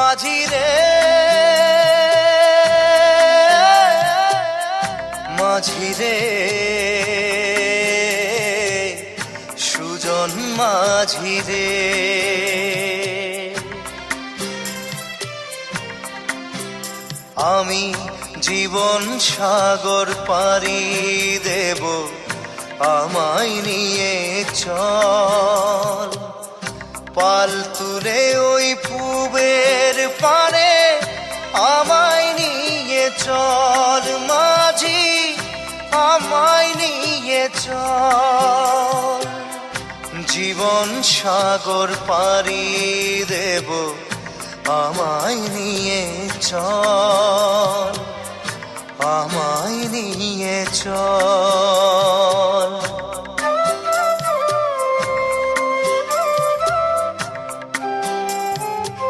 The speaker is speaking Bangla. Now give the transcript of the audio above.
মাঝি রে মাঝি রে সুজন মাঝি রে আমি জীবন সাগর পাড়ি দেব আমায় নিয়ে চল পাল তুলে ওই পুবের পারে আমায় নিয়ে চল মাঝি আমায় নিয়ে চল জীবন সাগর পাড়ি দেব আমায় নিয়ে চল আমায় নিয়ে চল